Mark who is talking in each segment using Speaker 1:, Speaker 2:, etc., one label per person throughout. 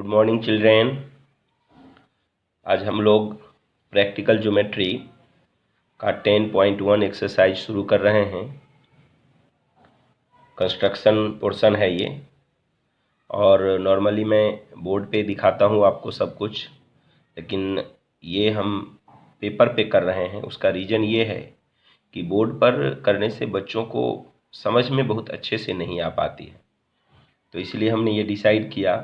Speaker 1: Good morning children. आज हम लोग प्रैक्टिकल ज्योमेट्री का 10.1 एक्सरसाइज शुरू कर रहे हैं। कंस्ट्रक्शन पोर्शन है ये, और नॉर्मली मैं बोर्ड पे दिखाता हूँ आपको सब कुछ, लेकिन ये हम पेपर पे कर रहे हैं। उसका रीज़न ये है कि बोर्ड पर करने से बच्चों को समझ में बहुत अच्छे से नहीं आ पाती है, तो इसलिए हमने ये डिसाइड किया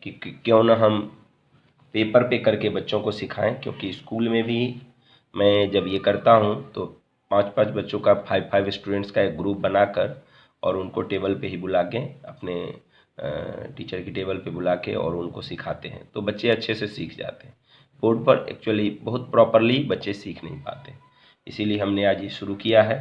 Speaker 1: कि क्यों ना हम पेपर पे करके बच्चों को सिखाएं। क्योंकि स्कूल में भी मैं जब ये करता हूँ तो 5-5 बच्चों का 5-5 स्टूडेंट्स का एक ग्रुप बनाकर और उनको टेबल पे ही बुला के, अपने टीचर की टेबल पे बुला के और उनको सिखाते हैं, तो बच्चे अच्छे से सीख जाते हैं। बोर्ड पर एक्चुअली बहुत प्रॉपरली बच्चे सीख नहीं पाते, इसीलिए हमने आज ये शुरू किया है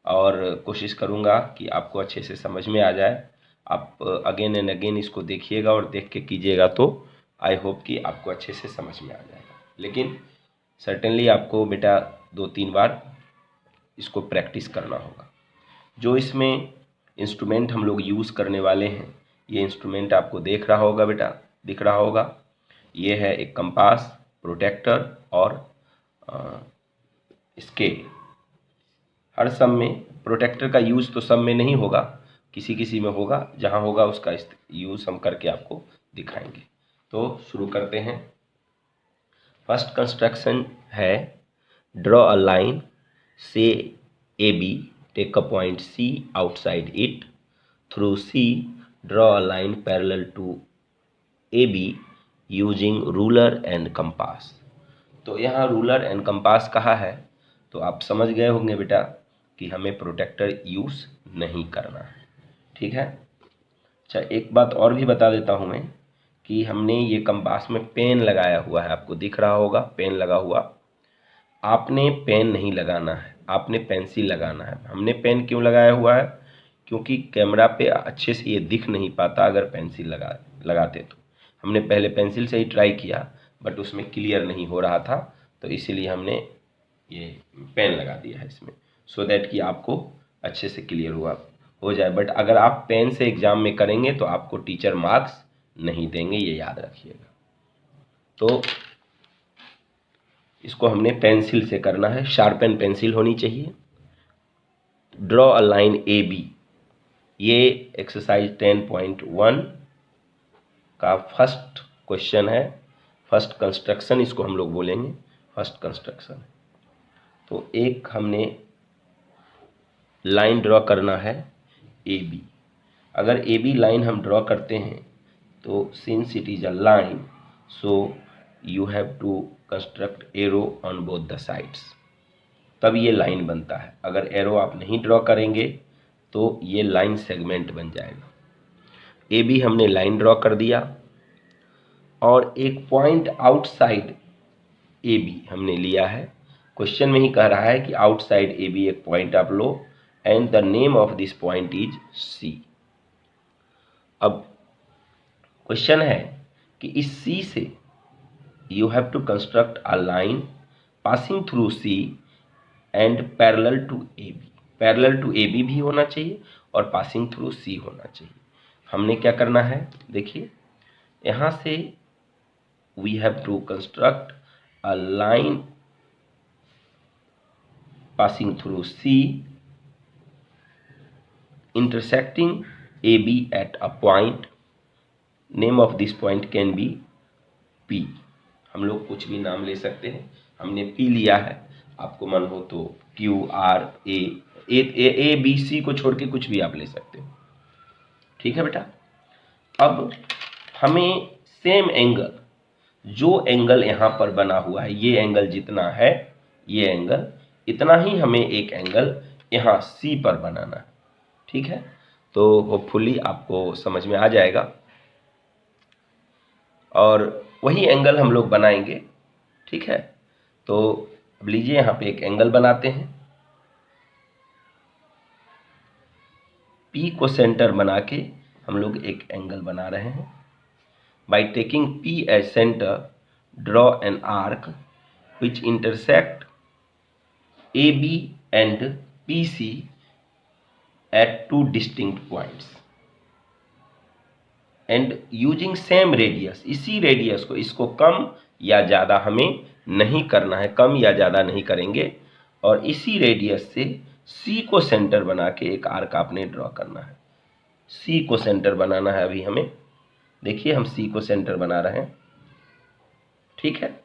Speaker 1: और कोशिश करूँगा कि आपको अच्छे से समझ में आ जाए। आप अगेन एंड अगेन इसको देखिएगा और देख के कीजिएगा, तो आई होप कि आपको अच्छे से समझ में आ जाएगा। लेकिन सर्टेनली आपको बेटा 2-3 बार इसको प्रैक्टिस करना होगा। जो इसमें इंस्ट्रूमेंट हम लोग यूज़ करने वाले हैं, ये इंस्ट्रूमेंट आपको दिख रहा होगा। ये है एक कंपास, प्रोटेक्टर और स्केल। हर सब में प्रोटेक्टर का यूज़ तो सब में नहीं होगा, किसी किसी में होगा। जहाँ होगा उसका यूज़ हम करके आपको दिखाएंगे। तो शुरू करते हैं। फर्स्ट कंस्ट्रक्शन है, draw a line say A B, take a point C outside it, through C draw a line parallel to A B using ruler and compass. तो यहाँ रूलर एंड कंपास कहा है, तो आप समझ गए होंगे बेटा कि हमें प्रोटेक्टर यूज़ नहीं करना है। ठीक है। अच्छा, एक बात और भी बता देता हूँ मैं कि हमने ये कंपास में पेन लगाया हुआ है, आपको दिख रहा होगा पेन लगा हुआ। आपने पेन नहीं लगाना है, आपने पेंसिल लगाना है। हमने पेन क्यों लगाया हुआ है? क्योंकि कैमरा पे अच्छे से ये दिख नहीं पाता अगर पेंसिल लगाते। तो हमने पहले पेंसिल से ही ट्राई किया, बट उसमें क्लियर नहीं हो रहा था, तो इसीलिए हमने ये पेन लगा दिया है इसमें, सो दैट कि आपको अच्छे से क्लियर हो जाए। बट अगर आप पेन से एग्ज़ाम में करेंगे तो आपको टीचर मार्क्स नहीं देंगे, ये याद रखिएगा। तो इसको हमने पेंसिल से करना है, शार्पन पेंसिल होनी चाहिए। Draw a line A B, ये एक्सरसाइज 10.1 का फर्स्ट क्वेश्चन है, फर्स्ट कंस्ट्रक्शन इसको हम लोग बोलेंगे, फर्स्ट कंस्ट्रक्शन। तो एक हमने लाइन ड्रॉ करना है ए बी। अगर ए बी लाइन हम ड्रॉ करते हैं तो since it is a line, so you have to construct arrow on both the sides, तब ये लाइन बनता है। अगर एरो आप नहीं ड्रॉ करेंगे तो ये लाइन सेगमेंट बन जाएगा। ए बी हमने लाइन ड्रॉ कर दिया, और एक पॉइंट आउटसाइड ए बी हमने लिया है। क्वेश्चन में ही कह रहा है कि आउटसाइड ए बी एक पॉइंट आप लो, and the name of this point is C. अब क्वेश्चन है कि इस सी से you have to construct a line passing through C and parallel to A B. Parallel to A B भी होना चाहिए और पासिंग थ्रू सी होना चाहिए। हमने क्या करना है, देखिए यहाँ से we have to construct a line passing through C intersecting AB at a point. Name of this point can be P. हम लोग कुछ भी नाम ले सकते हैं, हमने P लिया है, आपको मन हो तो Q, R, A, B, C को छोड़ के कुछ भी आप ले सकते हो। ठीक है बेटा। अब हमें सेम एंगल, जो एंगल यहाँ पर बना हुआ है, ये एंगल जितना है, ये एंगल इतना ही हमें एक एंगल यहाँ C पर बनाना है। ठीक है, तो होपफुली आपको समझ में आ जाएगा, और वही एंगल हम लोग बनाएंगे। ठीक है, तो अब लीजिए यहाँ पे एक एंगल बनाते हैं। P को सेंटर बना के हम लोग एक एंगल बना रहे हैं। By taking P as centre, draw an arc which intersect AB and PC at two distinct points. And using same radius, इसी रेडियस को, इसको कम या ज़्यादा हमें नहीं करना है, कम या ज़्यादा नहीं करेंगे, और इसी रेडियस से सी को सेंटर बना के एक आर्क आपने ड्रॉ करना है। सी को सेंटर बनाना है अभी हमें, देखिए हम सी को सेंटर बना रहे हैं, ठीक है,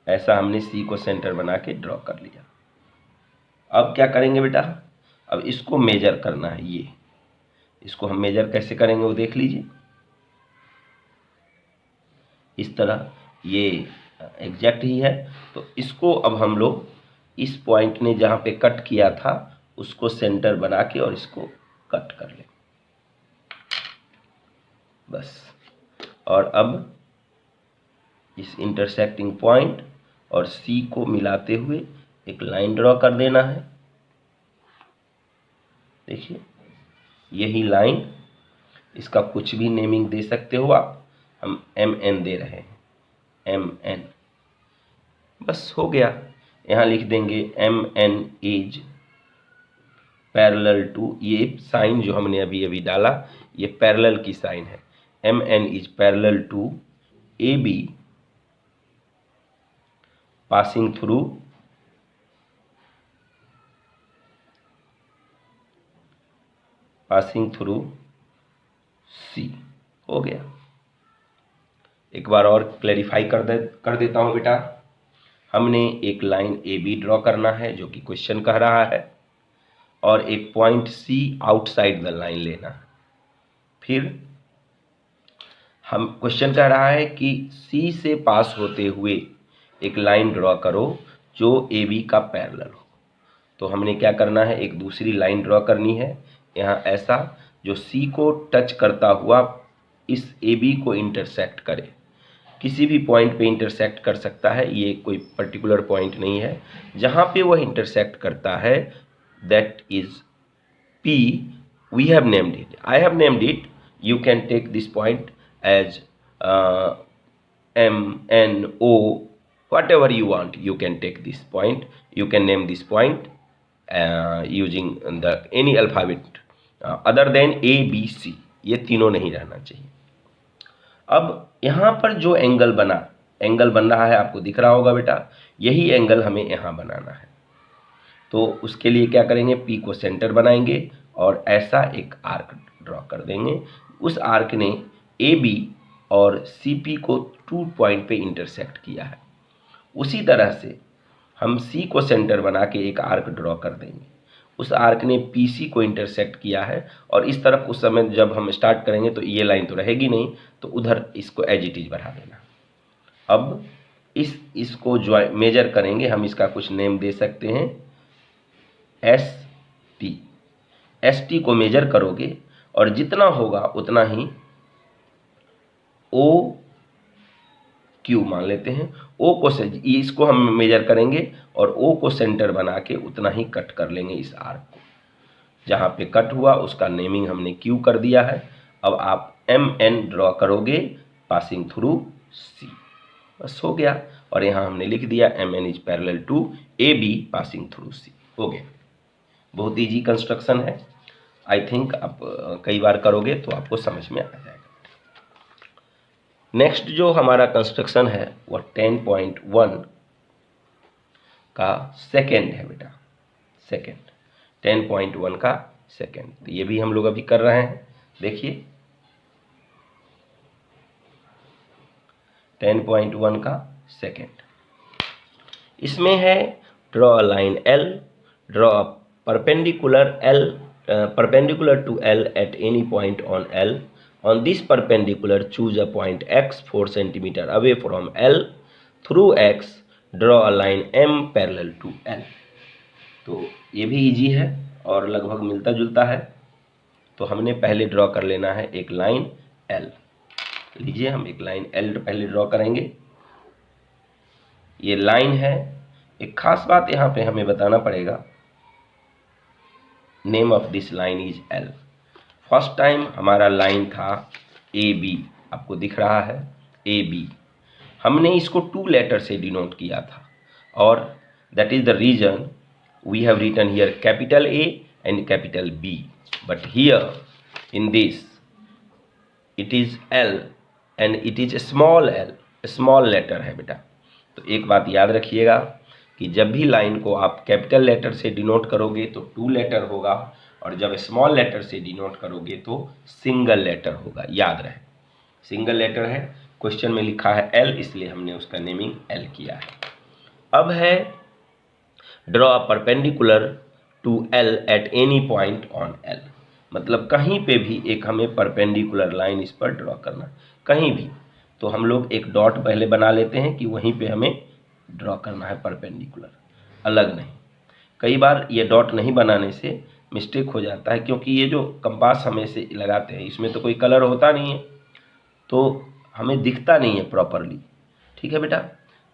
Speaker 1: ऐसा हमने सी को सेंटर बना के ड्रॉ कर लिया। अब क्या करेंगे बेटा, अब इसको मेजर करना है, ये इसको हम मेजर कैसे करेंगे वो देख लीजिए। इस तरह ये एग्जैक्ट ही है, तो इसको अब हम लोग इस पॉइंट ने जहाँ पे कट किया था उसको सेंटर बना के और इसको कट कर लें बस। और अब इस इंटरसेक्टिंग पॉइंट और सी को मिलाते हुए एक लाइन ड्रॉ कर देना है। देखिए यही लाइन, इसका कुछ भी नेमिंग दे सकते हो आप, हम MN दे रहे हैं, MN, बस हो गया। यहाँ लिख देंगे MN इज पैरेलल टू, ये साइन जो हमने अभी अभी डाला ये पैरेलल की साइन है, MN is parallel to AB passing through C। हो गया। एक बार और क्लैरिफाई कर देता हूँ बेटा, हमने एक लाइन AB ड्रॉ करना है जो कि क्वेश्चन कह रहा है, और एक point C outside the line लेना है। फिर हम क्वेश्चन कह रहा है कि C से पास होते हुए एक लाइन ड्रॉ करो जो AB का पैरेलल हो। तो हमने क्या करना है, एक दूसरी लाइन ड्रॉ करनी है यहाँ ऐसा, जो C को टच करता हुआ इस AB को इंटरसेक्ट करे। किसी भी पॉइंट पे इंटरसेक्ट कर सकता है, ये कोई पर्टिकुलर पॉइंट नहीं है। जहाँ पे वह इंटरसेक्ट करता है that is P, we have named it, I have named it, you can take this point as M, N, O, whatever you want, you can take this point, you can name this point using the any alphabet other than A, B, C, ये तीनों नहीं रहना चाहिए। अब यहाँ पर जो angle बन रहा है आपको दिख रहा होगा बेटा, यही एंगल हमें यहाँ बनाना है। तो उसके लिए क्या करेंगे, P को सेंटर बनाएंगे और ऐसा एक आर्क ड्रॉ कर देंगे। उस आर्क ने AB और CP को 2 पॉइंट पे इंटरसेक्ट किया है। उसी तरह से हम C को सेंटर बना के एक आर्क ड्रॉ कर देंगे। उस आर्क ने PC को इंटरसेक्ट किया है, और इस तरफ उस समय जब हम स्टार्ट करेंगे तो ये लाइन तो रहेगी नहीं, तो उधर इसको एज इट इज बढ़ा देना। अब इसको ज्वाइन मेजर करेंगे, हम इसका कुछ नेम दे सकते हैं ST को मेजर करोगे और जितना होगा उतना ही OQ मान लेते हैं, O को इसको हम मेजर करेंगे और O को सेंटर बना के उतना ही कट कर लेंगे इस आर्क को। जहाँ पे कट हुआ उसका नेमिंग हमने Q कर दिया है। अब आप MN ड्रॉ करोगे पासिंग थ्रू C, बस हो गया। और यहाँ हमने लिख दिया MN is parallel to AB passing through C, हो गया। बहुत इजी कंस्ट्रक्शन है, आई थिंक आप कई बार करोगे तो आपको समझ में आ जाएगा। नेक्स्ट जो हमारा कंस्ट्रक्शन है वह 10.1 का सेकेंड है बेटा, 10.1 का सेकेंड। तो ये भी हम लोग अभी कर रहे हैं। देखिए 10.1 का सेकेंड, इसमें है draw a line L, draw a perpendicular to L at any point on L. On this perpendicular, choose a point X 4 cm away from L. Through X, draw a line M parallel to L. तो ये भी easy है और लगभग मिलता जुलता है। तो हमने पहले ड्रॉ कर लेना है एक लाइन L। लीजिए हम एक लाइन L पहले ड्रॉ करेंगे। ये लाइन है। एक खास बात यहाँ पे हमें बताना पड़ेगा, name of this line is L। First time हमारा लाइन था AB, आपको दिख रहा है AB, हमने इसको 2 लेटर से डिनोट किया था, और that is the reason we have written here capital A and capital B, but here in this it is L and it is a small l, small letter है बेटा। तो एक बात याद रखिएगा कि जब भी लाइन को आप कैपिटल लेटर से डिनोट करोगे तो 2 लेटर होगा, और जब स्मॉल लेटर से डिनोट करोगे तो सिंगल लेटर होगा। याद रहे सिंगल लेटर है, क्वेश्चन में लिखा है L, इसलिए हमने उसका नेमिंग L किया है। अब है draw a perpendicular to L at any point on L, मतलब कहीं पे भी एक हमें परपेंडिकुलर लाइन इस पर ड्रॉ करना, कहीं भी। तो हम लोग एक डॉट पहले बना लेते हैं कि वहीं पे हमें ड्रॉ करना है परपेंडिकुलर, अलग नहीं। कई बार ये डॉट नहीं बनाने से मिस्टेक हो जाता है, क्योंकि ये जो कंपास हमें से लगाते हैं इसमें तो कोई कलर होता नहीं है, तो हमें दिखता नहीं है प्रॉपरली। ठीक है बेटा,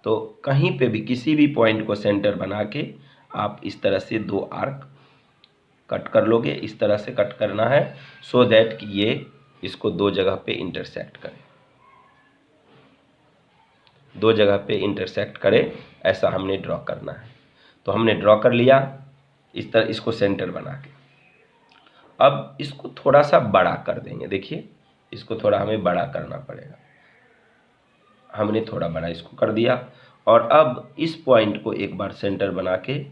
Speaker 1: तो कहीं पे भी किसी भी पॉइंट को सेंटर बना के आप इस तरह से 2 आर्क कट कर लोगे। इस तरह से कट करना है सो दैट कि ये इसको 2 जगह पे इंटरसेक्ट करे, 2 जगह पे इंटरसेक्ट करे, ऐसा हमने ड्रॉ करना है। तो हमने ड्रॉ कर लिया इस तरह, इसको सेंटर बना के। अब इसको थोड़ा सा बड़ा कर देंगे, देखिए इसको थोड़ा हमें बड़ा करना पड़ेगा। हमने थोड़ा बड़ा इसको कर दिया, और अब इस पॉइंट को एक बार सेंटर बना के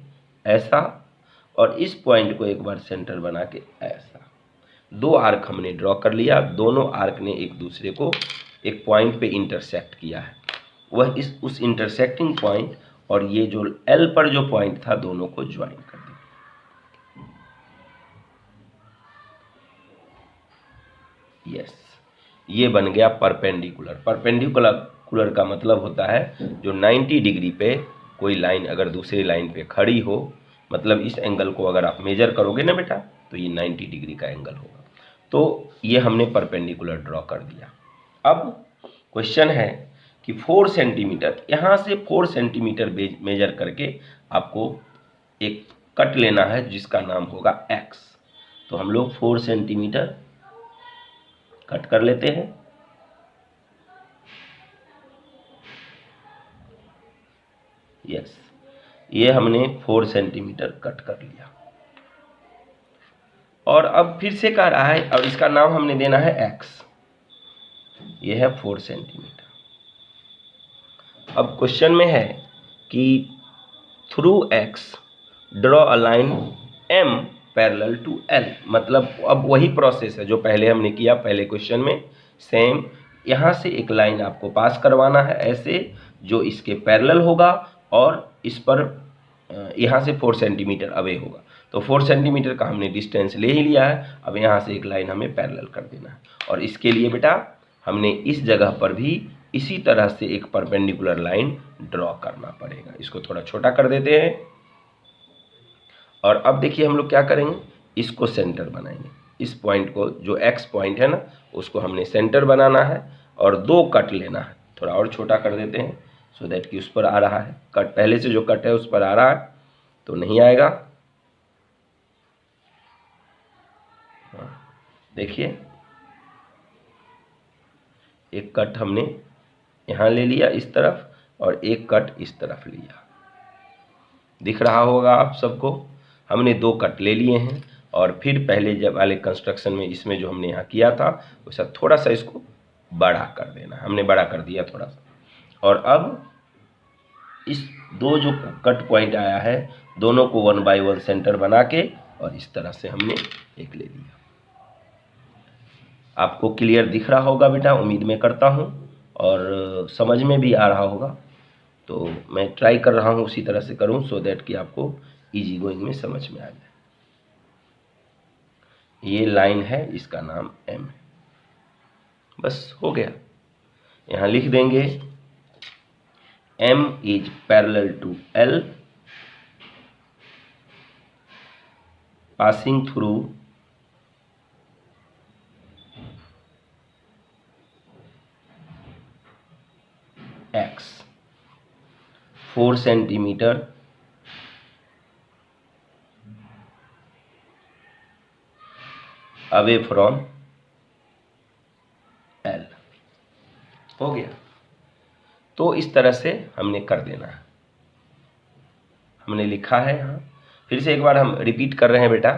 Speaker 1: ऐसा, और इस पॉइंट को एक बार सेंटर बना के ऐसा, 2 आर्क हमने ड्रॉ कर लिया। दोनों आर्क ने एक दूसरे को एक पॉइंट पे इंटरसेक्ट किया है, वह उस इंटरसेक्टिंग पॉइंट और ये जो L पर जो पॉइंट था दोनों को ज्वाइन कर दिया। यस, ये बन गया परपेंडिकुलर। परपेंडिकुलर का मतलब होता है जो 90 डिग्री पे कोई लाइन अगर दूसरी लाइन पे खड़ी हो, मतलब इस एंगल को अगर आप मेजर करोगे ना बेटा तो ये 90 डिग्री का एंगल होगा। तो ये हमने परपेंडिकुलर ड्रॉ कर दिया। अब क्वेश्चन है कि 4 सेंटीमीटर, यहाँ से 4 सेंटीमीटर मेजर करके आपको एक कट लेना है जिसका नाम होगा X। तो हम लोग 4 सेंटीमीटर कट कर लेते हैं। यस, ये हमने 4 सेंटीमीटर कट कर लिया, और अब फिर से कह रहा है, और इसका नाम हमने देना है X। ये है 4 सेंटीमीटर। अब क्वेश्चन में है कि through X draw a line M parallel to L, मतलब अब वही प्रोसेस है जो पहले हमने किया पहले क्वेश्चन में, सेम। यहाँ से एक लाइन आपको पास करवाना है ऐसे जो इसके पैरेलल होगा, और इस पर यहाँ से 4 सेंटीमीटर अवे होगा। तो 4 सेंटीमीटर का हमने डिस्टेंस ले ही लिया है। अब यहाँ से एक लाइन हमें पैरेलल कर देना है, और इसके लिए बेटा हमने इस जगह पर भी इसी तरह से एक परपेंडिकुलर लाइन ड्रॉ करना पड़ेगा। इसको थोड़ा छोटा कर देते हैं, और अब देखिए हम लोग क्या करेंगे, इसको सेंटर बनाएंगे। इस पॉइंट को जो X पॉइंट है ना उसको हमने सेंटर बनाना है, और 2 कट लेना है। थोड़ा और छोटा कर देते हैं सो दैट कि उस पर आ रहा है कट, पहले से जो कट है उस पर आ रहा है तो नहीं आएगा। देखिए एक कट हमने यहाँ ले लिया इस तरफ, और एक कट इस तरफ लिया। दिख रहा होगा आप सबको, हमने 2 कट ले लिए हैं, और फिर पहले जब वाले कंस्ट्रक्शन में इसमें जो हमने यहाँ किया था वैसा थोड़ा सा इसको बड़ा कर देना, हमने बड़ा कर दिया थोड़ा सा। और अब इस 2 जो कट पॉइंट आया है दोनों को 1 बाय 1 सेंटर बना के, और इस तरह से हमने एक ले लिया। आपको क्लियर दिख रहा होगा बेटा, उम्मीद मैं करता हूँ, और समझ में भी आ रहा होगा। तो मैं ट्राई कर रहा हूँ उसी तरह से करूँ सो दैट कि आपको इजी गोइंग में समझ में आ जाए। ये लाइन है, इसका नाम M है। बस हो गया, यहाँ लिख देंगे M is parallel to L passing through X 4 centimetre away from L। हो गया। तो इस तरह से हमने कर देना है, हमने लिखा है यहाँ। फिर से एक बार हम रिपीट कर रहे हैं बेटा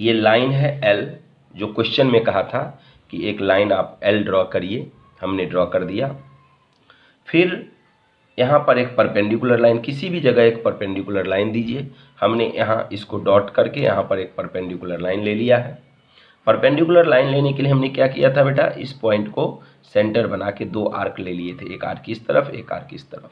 Speaker 1: ये लाइन है L, जो क्वेश्चन में कहा था कि एक लाइन आप L ड्रॉ करिए, हमने ड्रॉ कर दिया। फिर यहाँ पर एक परपेंडिकुलर लाइन, किसी भी जगह एक परपेंडिकुलर लाइन दीजिए। हमने यहाँ इसको डॉट करके यहाँ पर एक परपेंडिकुलर लाइन ले लिया है। परपेंडिकुलर लाइन लेने के लिए हमने क्या किया था बेटा, इस पॉइंट को सेंटर बना के दो आर्क ले लिए थे, एक आर्क इस तरफ, एक आर्क इस तरफ,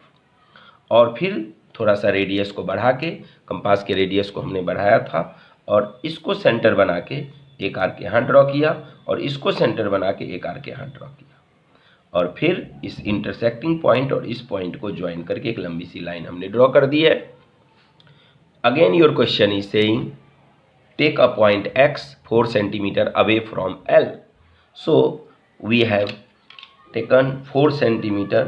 Speaker 1: और फिर थोड़ा सा रेडियस को बढ़ा के, कंपास के रेडियस को हमने बढ़ाया था, और इसको सेंटर बना के एक आर्क यहाँ ड्रॉ किया, और इसको सेंटर बना के एक आर्क यहाँ ड्रॉ किया, और फिर इस इंटरसेक्टिंग पॉइंट और इस पॉइंट को ज्वाइन करके एक लंबी सी लाइन हमने ड्रॉ कर दी है। Again your question is saying take a point x 4 centimeter away from L. So we have taken 4 centimeter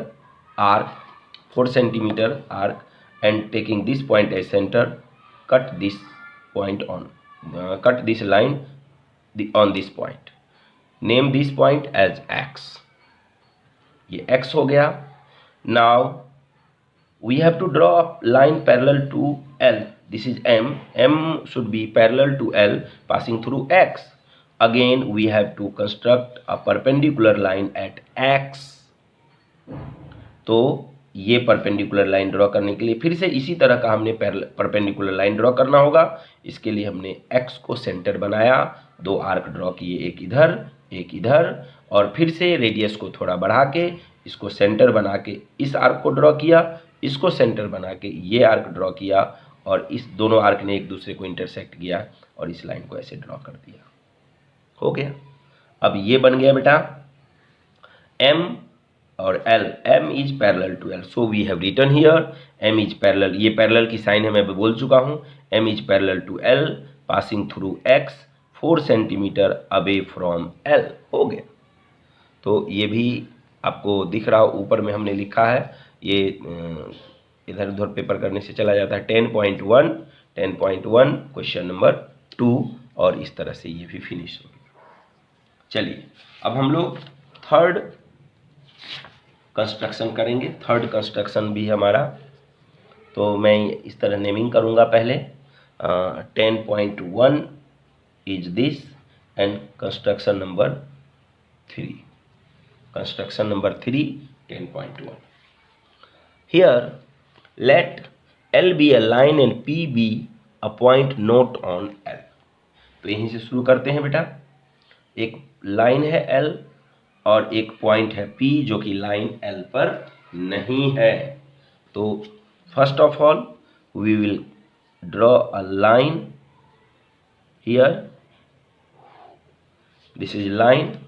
Speaker 1: arc and taking this point as center, cut this point on cut this line on this point, name this point as x. ये x हो गया। Now we have to draw a line parallel to L. This is M. M should be parallel to L passing through X. Again we have to construct a perpendicular line at X. तो ये perpendicular line draw करने के लिए फिर से इसी तरह का हमने परपेंडिकुलर लाइन ड्रॉ करना होगा। इसके लिए हमने X को सेंटर बनाया, दो आर्क ड्रॉ किए, एक इधर एक इधर, और फिर से रेडियस को थोड़ा बढ़ा के इसको सेंटर बना के इस आर्क को ड्रॉ किया, इसको सेंटर बना के ये आर्क ड्रॉ किया, और इस दोनों आर्क ने एक दूसरे को इंटरसेक्ट किया और इस लाइन को ऐसे ड्रॉ कर दिया। हो गया। अब ये बन गया बेटा M और L, M is parallel to L, so we have written here M is parallel, ये पैरेलल की साइन है मैं बोल चुका हूँ, M is parallel to L passing through X 4 centimetre away from L। हो गया। तो ये भी आपको दिख रहा हो, ऊपर में हमने लिखा है, ये इधर उधर पेपर करने से चला जाता है। 10.1 क्वेश्चन नंबर 2, और इस तरह से ये भी फिनिश हो गया। चलिए अब हम लोग थर्ड कंस्ट्रक्शन करेंगे। थर्ड कंस्ट्रक्शन भी हमारा, तो मैं इस तरह नेमिंग करूँगा पहले। 10.1 is this and construction number 3। Construction number 3 10.1। Here let L be a line and P be a point not on L। तो यहीं से शुरू करते हैं बेटा। एक लाइन है L और एक पॉइंट है P जो कि लाइन L पर नहीं है। तो first of all we will draw a line here, this is line,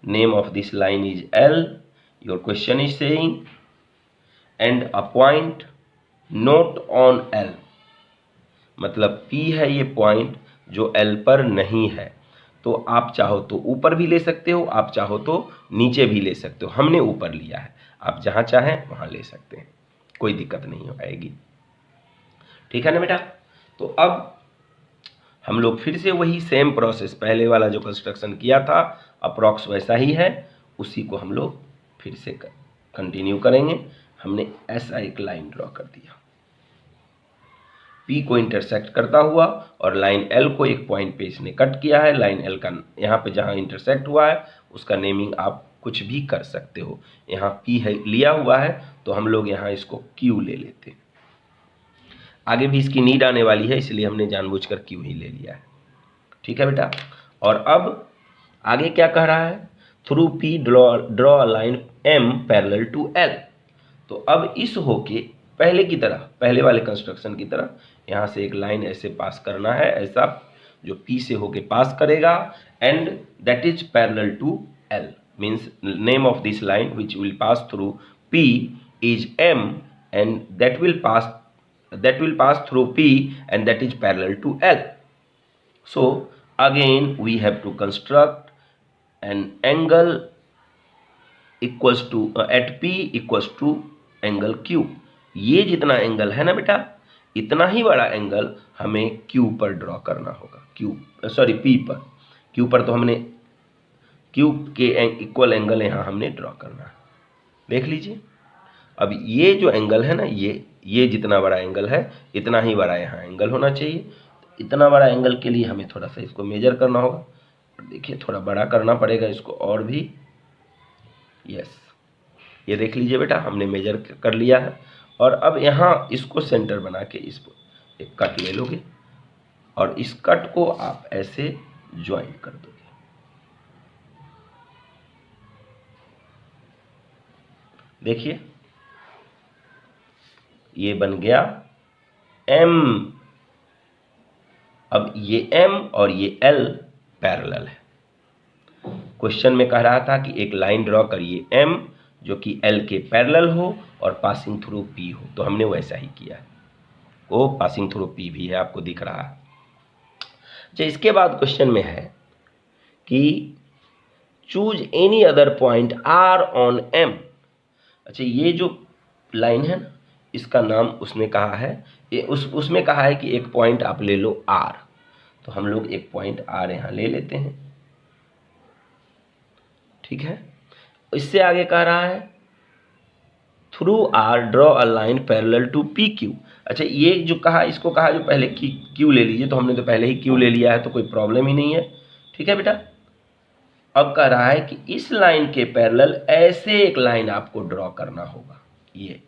Speaker 1: name of this line is L, your question is saying, and a point not on L, मतलब P है ये point जो L पर नहीं है। तो आप चाहो तो ऊपर भी ले सकते हो, आप चाहो तो नीचे भी ले सकते हो, हमने ऊपर लिया है, आप जहाँ चाहें वहाँ ले सकते हैं, कोई दिक्कत नहीं आएगी। ठीक है ना बेटा। तो अब हम लोग फिर से वही सेम प्रोसेस, पहले वाला जो कंस्ट्रक्शन किया था अप्रॉक्स वैसा ही है, उसी को हम लोग फिर से कंटिन्यू करेंगे। हमने ऐसा एक लाइन ड्रॉ कर दिया, P को इंटरसेक्ट करता हुआ, और लाइन L को एक पॉइंट पे इसने कट किया है। लाइन L का यहाँ पे जहाँ इंटरसेक्ट हुआ है उसका नेमिंग आप कुछ भी कर सकते हो। यहाँ P है लिया हुआ है, तो हम लोग यहाँ इसको Q ले लेते हैं। आगे भी इसकी नीड आने वाली है, इसलिए हमने जानबूझकर Q ही ले लिया है। ठीक है बेटा। और अब आगे क्या कह रहा है, through P draw a line M parallel to L। तो अब इस होके पहले की तरह, पहले वाले कंस्ट्रक्शन की तरह यहाँ से एक लाइन ऐसे पास करना है, ऐसा जो P से होके पास करेगा, and that is parallel to L, means name of this line which will pass through P is M, and that will pass through P and that is parallel to L. So again we have to construct an angle equals to at P equals to angle Q। ये जितना angle है ना बेटा, इतना ही बड़ा angle हमें Q पर draw करना होगा, P पर। Q पर तो हमने Q के इक्वल एंगल यहाँ हमने ड्रॉ करना है। देख लीजिए, अब ये जो एंगल है ना, ये जितना बड़ा एंगल है इतना ही बड़ा यहाँ एंगल होना चाहिए। इतना बड़ा एंगल के लिए हमें थोड़ा सा इसको मेजर करना होगा। देखिए थोड़ा बड़ा करना पड़ेगा इसको और भी। यस, ये देख लीजिए बेटा, हमने मेजर कर लिया है। और अब यहाँ इसको सेंटर बना के इसको एक कट ले लोगे और इस कट को आप ऐसे ज्वाइन कर दोगे। देखिए ये बन गया M। अब ये M और ये L पैरेलल है। क्वेश्चन में कह रहा था कि एक लाइन ड्रॉ करिए M जो कि L के पैरेलल हो और पासिंग थ्रू P हो, तो हमने वैसा ही किया है। वो पासिंग थ्रू P भी है, आपको दिख रहा है। अच्छा, इसके बाद क्वेश्चन में है कि choose any other point R on M। अच्छा, ये जो लाइन है ना, इसका नाम उसने कहा है, उसमें कहा है कि एक पॉइंट आप ले लो R, तो हम लोग एक पॉइंट R यहाँ ले लेते हैं। ठीक है, इससे आगे कह रहा है through R draw a line parallel to PQ। अच्छा, ये जो कहा, इसको कहा जो पहले Q ले लीजिए, तो हमने तो पहले ही Q ले लिया है, तो कोई प्रॉब्लम ही नहीं है। ठीक है बेटा, अब कह रहा है कि इस लाइन के पैरेलल ऐसे एक लाइन आपको ड्रॉ करना होगा, ये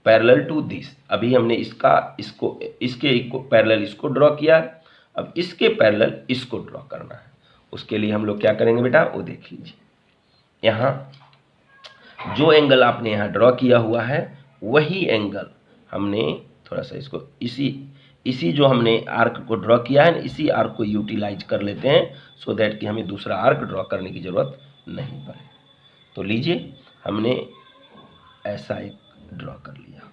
Speaker 1: पैरेलल टू दिस। अभी हमने इसके पैरेलल इसको ड्रॉ किया है, अब इसके पैरेलल इसको ड्रॉ करना है। उसके लिए हम लोग क्या करेंगे बेटा, वो देख लीजिए। यहाँ जो एंगल आपने यहाँ ड्रॉ किया हुआ है वही एंगल हमने थोड़ा सा इसको इसी जो हमने आर्क को ड्रॉ किया है, इसी आर्क को यूटिलाइज कर लेते हैं, सो दैट कि हमें दूसरा आर्क ड्रॉ करने की ज़रूरत नहीं पड़े। तो लीजिए, हमने ऐसा एक ड्रॉ कर लिया,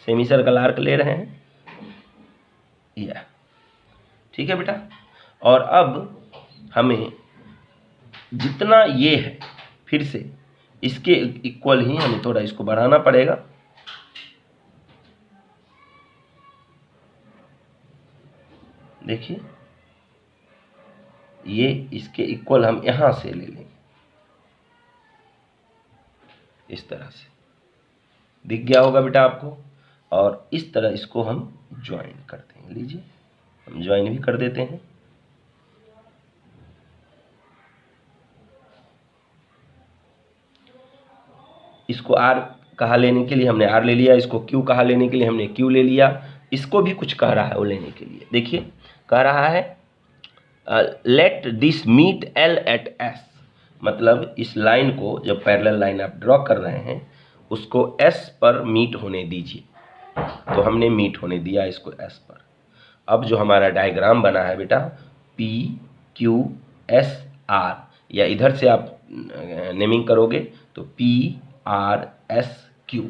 Speaker 1: सेमी सर्कल आर्क ले रहे हैं यह। ठीक है बेटा, और अब हमें जितना ये है फिर से इसके इक्वल ही हमें थोड़ा इसको बढ़ाना पड़ेगा। देखिए, ये इसके इक्वल हम यहां से ले लेंगे, इस तरह से दिख गया होगा बेटा आपको। और इस तरह इसको हम ज्वाइन कर देंगे। लीजिए, हम ज्वाइन भी कर देते हैं। इसको R कहा लेने के लिए हमने R ले लिया, इसको Q कहा लेने के लिए हमने Q ले लिया। इसको भी कुछ कह रहा है वो लेने के लिए। देखिए, कह रहा है let this meet L at S, मतलब इस लाइन को, जब पैरेलल लाइन आप ड्रॉ कर रहे हैं, उसको S पर मीट होने दीजिए। तो हमने मीट होने दिया इसको S पर। अब जो हमारा डायग्राम बना है बेटा, P Q S R, या इधर से आप नेमिंग करोगे तो P R S Q।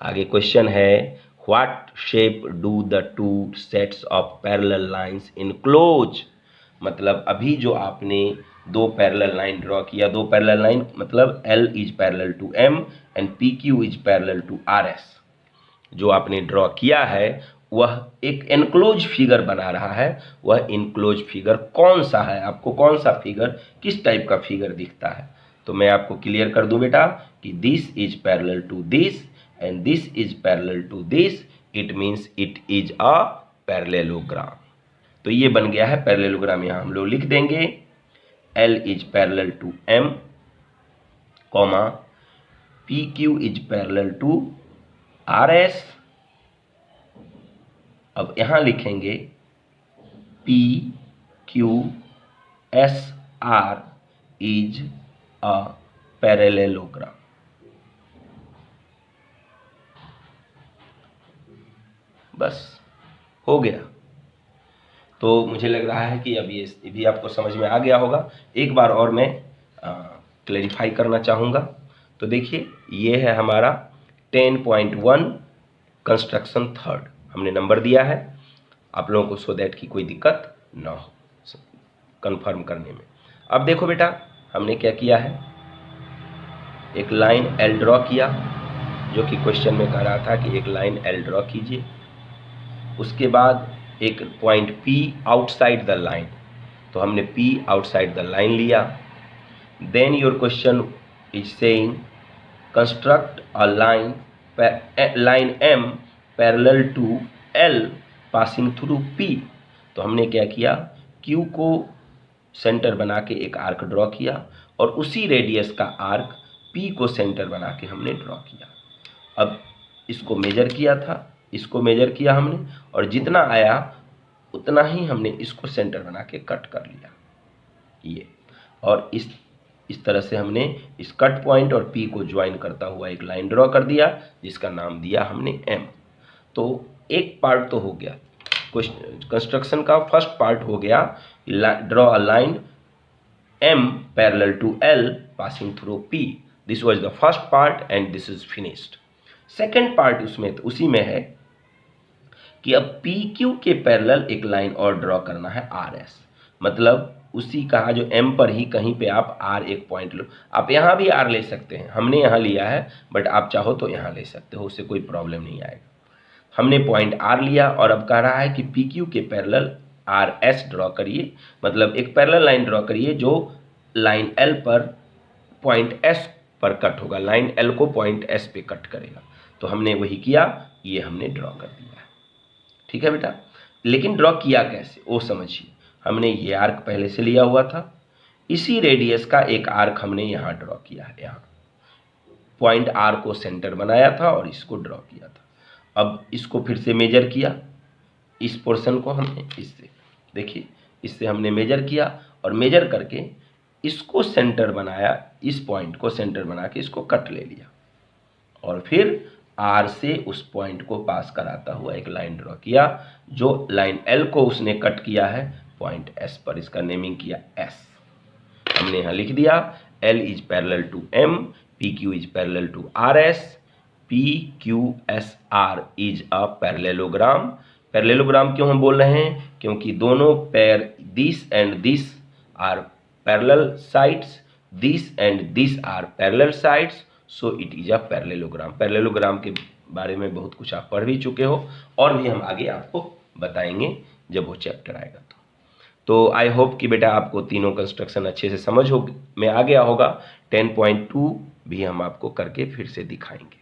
Speaker 1: आगे क्वेश्चन है what shape do the two sets of parallel lines enclose. मतलब अभी जो आपने दो पैरेलल लाइन ड्रॉ किया, दो पैरेलल लाइन मतलब L is parallel to M and PQ is parallel to RS, जो आपने ड्रॉ किया है वह एक एनक्लोज फिगर बना रहा है। वह इनक्लोज फिगर कौन सा है, आपको कौन सा फिगर, किस टाइप का फिगर दिखता है? तो मैं आपको क्लियर कर दूं बेटा कि this is parallel to this and this is parallel to this, it means it is a parallelogram. तो ये बन गया है पैरेललोग्राम। यहाँ हम लोग लिख देंगे L is parallel to M, comma PQ is parallel to RS। अब यहां लिखेंगे PQSR इज अ पैरेललोग्राम। बस हो गया। तो मुझे लग रहा है कि अब ये भी आपको समझ में आ गया होगा। एक बार और मैं क्लैरिफाई करना चाहूँगा। तो देखिए, ये है हमारा 10.1 कंस्ट्रक्शन थर्ड, हमने नंबर दिया है आप लोगों को, सो दैट की कोई दिक्कत ना हो कंफर्म करने में। अब देखो बेटा, हमने क्या किया है, एक लाइन L ड्रॉ किया, जो कि क्वेश्चन में कह रहा था कि एक लाइन L ड्रॉ कीजिए। उसके बाद एक point P outside the line, तो हमने P आउटसाइड द लाइन लिया। Then your question is saying construct a line M parallel to L passing through P। तो हमने क्या किया, Q को सेंटर बना के एक आर्क ड्रॉ किया और उसी रेडियस का आर्क P को सेंटर बना के हमने ड्रॉ किया। अब इसको मेजर किया था, इसको मेजर किया हमने, और जितना आया उतना ही हमने इसको सेंटर बना के कट कर लिया ये। और इस तरह से हमने इस कट पॉइंट और P को ज्वाइन करता हुआ एक लाइन ड्रॉ कर दिया जिसका नाम दिया हमने M। तो एक पार्ट तो हो गया, कंस्ट्रक्शन का फर्स्ट पार्ट हो गया, draw a line M parallel to L passing through P। This was the first part and this is finished. Second part उसमें उसी में है कि अब PQ के पैरेलल एक लाइन और ड्रॉ करना है RS, मतलब उसी कहा जो M पर ही कहीं पे आप R एक पॉइंट लो। आप यहाँ भी R ले सकते हैं, हमने यहाँ लिया है, बट आप चाहो तो यहाँ ले सकते हो, उससे कोई प्रॉब्लम नहीं आएगा। हमने पॉइंट R लिया और अब कह रहा है कि PQ के पैरेलल RS ड्रॉ करिए, मतलब एक पैरेलल लाइन ड्रॉ करिए जो लाइन L पर पॉइंट S पर कट होगा, लाइन L को पॉइंट S पे कट करेगा। तो हमने वही किया, ये हमने ड्रॉ कर दिया है। ठीक है बेटा, लेकिन ड्रॉ किया कैसे वो समझिए। हमने ये आर्क पहले से लिया हुआ था, इसी रेडियस का एक आर्क हमने यहाँ ड्रॉ किया है, यहाँ पॉइंट R को सेंटर बनाया था और इसको ड्रॉ किया था। अब इसको फिर से मेजर किया, इस पोर्शन को हमने इससे, देखिए इससे हमने मेजर किया और मेजर करके इसको सेंटर बनाया, इस पॉइंट को सेंटर बना के इसको कट ले लिया और फिर R से उस पॉइंट को पास कराता हुआ एक लाइन ड्रॉ किया जो लाइन L को उसने कट किया है पॉइंट S पर, इसका नेमिंग किया S। हमने यहाँ लिख दिया L is parallel to M, PQ is parallel to RS, PQSR is a parallelogram. Parallelogram क्यों हम बोल रहे हैं, क्योंकि दोनों pair this and this are parallel sides, this and this are parallel sides, so it is a parallelogram. Parallelogram के बारे में बहुत कुछ आप पढ़ भी चुके हो और भी हम आगे आपको बताएंगे जब वो चैप्टर आएगा। तो आई होप कि बेटा आपको तीनों कंस्ट्रक्शन अच्छे से समझ में आ गया होगा। 10.2 भी हम आपको करके फिर से दिखाएंगे।